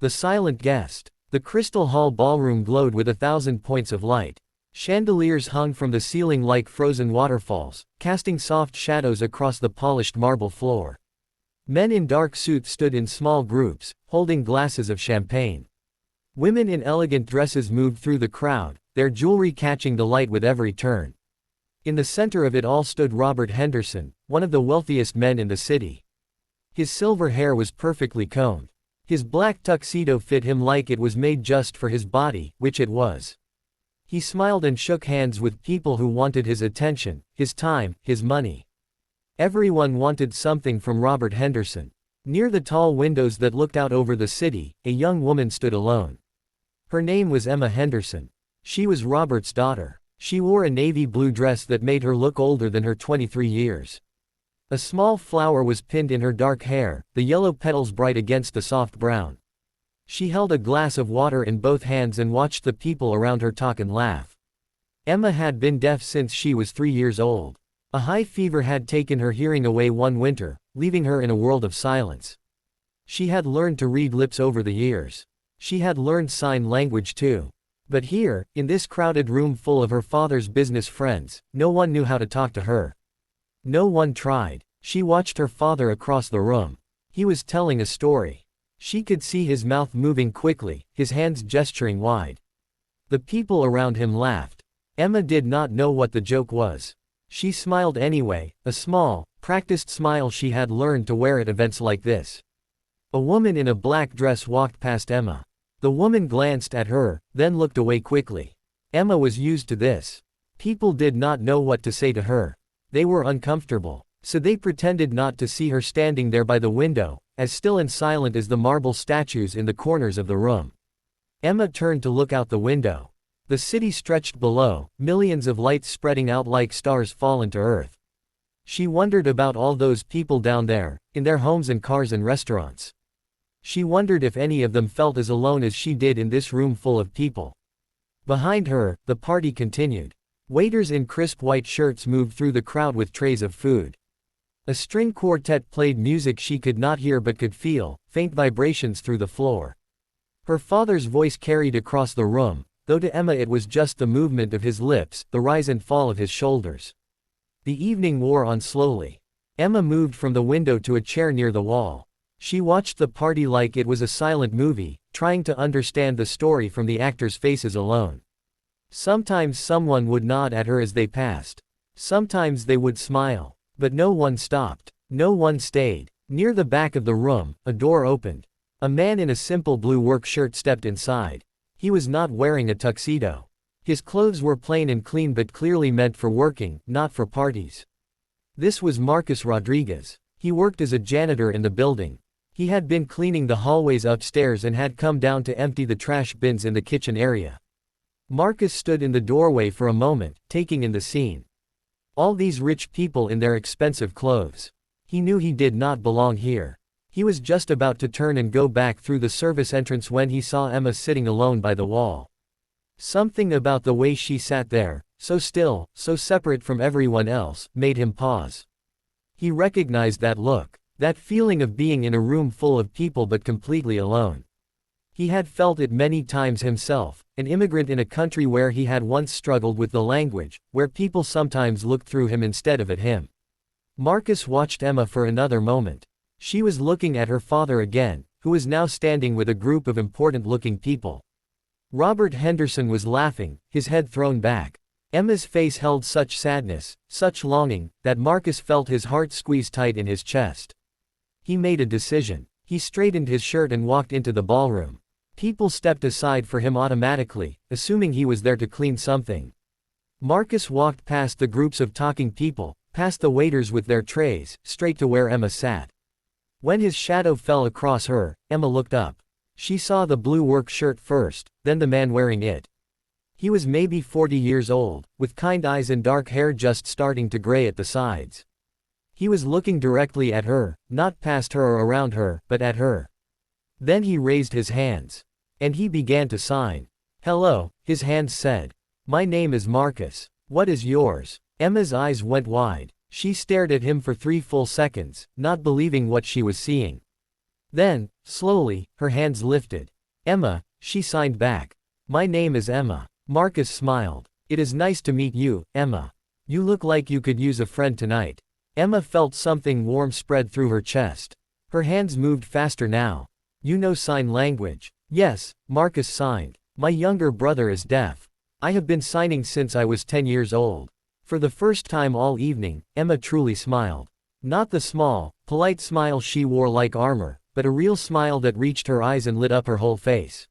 The silent guest. The crystal hall ballroom glowed with 1,000 points of light. Chandeliers hung from the ceiling like frozen waterfalls, casting soft shadows across the polished marble floor. Men in dark suits stood in small groups, holding glasses of champagne. Women in elegant dresses moved through the crowd, their jewelry catching the light with every turn. In the center of it all stood Robert Henderson, one of the wealthiest men in the city. His silver hair was perfectly combed. His black tuxedo fit him like it was made just for his body, which it was. He smiled and shook hands with people who wanted his attention, his time, his money. Everyone wanted something from Robert Henderson. Near the tall windows that looked out over the city, a young woman stood alone. Her name was Emma Henderson. She was Robert's daughter. She wore a navy blue dress that made her look older than her 23 years. A small flower was pinned in her dark hair, the yellow petals bright against the soft brown. She held a glass of water in both hands and watched the people around her talk and laugh. Emma had been deaf since she was 3 years old. A high fever had taken her hearing away one winter, leaving her in a world of silence. She had learned to read lips over the years. She had learned sign language too. But here, in this crowded room full of her father's business friends, no one knew how to talk to her. No one tried. She watched her father across the room. He was telling a story. She could see his mouth moving quickly, his hands gesturing wide. The people around him laughed. Emma did not know what the joke was. She smiled anyway, a small, practiced smile she had learned to wear at events like this. A woman in a black dress walked past Emma. The woman glanced at her, then looked away quickly. Emma was used to this. People did not know what to say to her. They were uncomfortable, so they pretended not to see her standing there by the window, as still and silent as the marble statues in the corners of the room. Emma turned to look out the window. The city stretched below, millions of lights spreading out like stars fallen to earth. She wondered about all those people down there, in their homes and cars and restaurants. She wondered if any of them felt as alone as she did in this room full of people. Behind her, the party continued. Waiters in crisp white shirts moved through the crowd with trays of food. A string quartet played music she could not hear but could feel, faint vibrations through the floor. Her father's voice carried across the room, though to Emma it was just the movement of his lips, the rise and fall of his shoulders. The evening wore on slowly. Emma moved from the window to a chair near the wall. She watched the party like it was a silent movie, trying to understand the story from the actors' faces alone. Sometimes someone would nod at her as they passed. Sometimes they would smile. But no one stopped. No one stayed. Near the back of the room, a door opened. A man in a simple blue work shirt stepped inside. He was not wearing a tuxedo. His clothes were plain and clean but clearly meant for working, not for parties. This was Marcus Rodriguez. He worked as a janitor in the building. He had been cleaning the hallways upstairs and had come down to empty the trash bins in the kitchen area. Marcus stood in the doorway for a moment, taking in the scene. All these rich people in their expensive clothes. He knew he did not belong here. He was just about to turn and go back through the service entrance when he saw Emma sitting alone by the wall. Something about the way she sat there, so still, so separate from everyone else, made him pause. He recognized that look. That feeling of being in a room full of people but completely alone. He had felt it many times himself, an immigrant in a country where he had once struggled with the language, where people sometimes looked through him instead of at him. Marcus watched Emma for another moment. She was looking at her father again, who was now standing with a group of important-looking people. Robert Henderson was laughing, his head thrown back. Emma's face held such sadness, such longing, that Marcus felt his heart squeeze tight in his chest. He made a decision. He straightened his shirt and walked into the ballroom. People stepped aside for him automatically, assuming he was there to clean something. Marcus walked past the groups of talking people, past the waiters with their trays, straight to where Emma sat. When his shadow fell across her, Emma looked up. She saw the blue work shirt first, then the man wearing it. He was maybe 40 years old, with kind eyes and dark hair just starting to gray at the sides. He was looking directly at her, not past her or around her, but at her. Then he raised his hands. And he began to sign. "Hello," his hands said. "My name is Marcus. What is yours?" Emma's eyes went wide. She stared at him for 3 full seconds, not believing what she was seeing. Then, slowly, her hands lifted. Emma, she signed back. My name is Emma. Marcus smiled. It is nice to meet you, Emma. You look like you could use a friend tonight. Emma felt something warm spread through her chest. Her hands moved faster now. You know sign language? Yes, Marcus signed. My younger brother is deaf. I have been signing since I was 10 years old. For the first time all evening, Emma truly smiled. Not the small, polite smile she wore like armor, but a real smile that reached her eyes and lit up her whole face.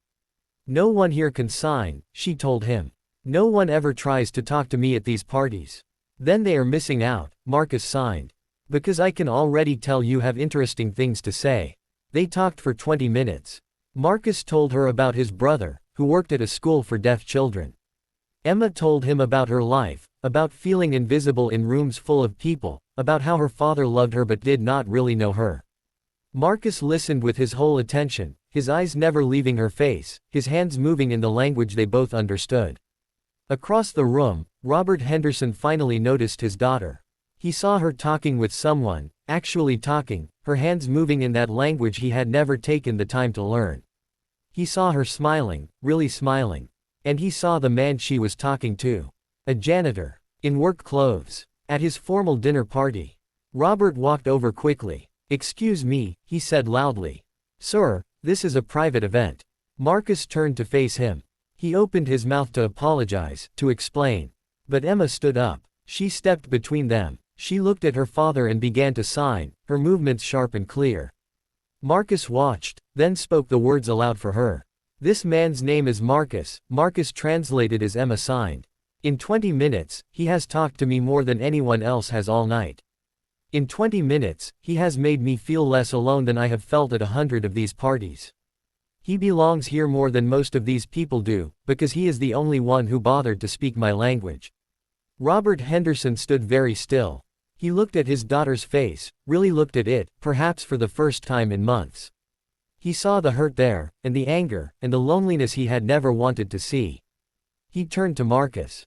No one here can sign, she told him. No one ever tries to talk to me at these parties. Then they are missing out, Marcus signed. Because I can already tell you have interesting things to say. They talked for 20 minutes. Marcus told her about his brother, who worked at a school for deaf children. Emma told him about her life, about feeling invisible in rooms full of people, about how her father loved her but did not really know her. Marcus listened with his whole attention, his eyes never leaving her face, his hands moving in the language they both understood. Across the room, Robert Henderson finally noticed his daughter. He saw her talking with someone, actually talking, her hands moving in that language he had never taken the time to learn. He saw her smiling, really smiling. And he saw the man she was talking to. A janitor. In work clothes. At his formal dinner party. Robert walked over quickly. Excuse me, he said loudly. Sir, this is a private event. Marcus turned to face him. He opened his mouth to apologize, to explain. But Emma stood up. She stepped between them. She looked at her father and began to sign, her movements sharp and clear. Marcus watched, then spoke the words aloud for her. This man's name is Marcus, Marcus translated as Emma signed. In 20 minutes, he has talked to me more than anyone else has all night. In 20 minutes, he has made me feel less alone than I have felt at 100 of these parties. He belongs here more than most of these people do, because he is the only one who bothered to speak my language. Robert Henderson stood very still. He looked at his daughter's face, really looked at it, perhaps for the first time in months. He saw the hurt there, and the anger, and the loneliness he had never wanted to see. He turned to Marcus.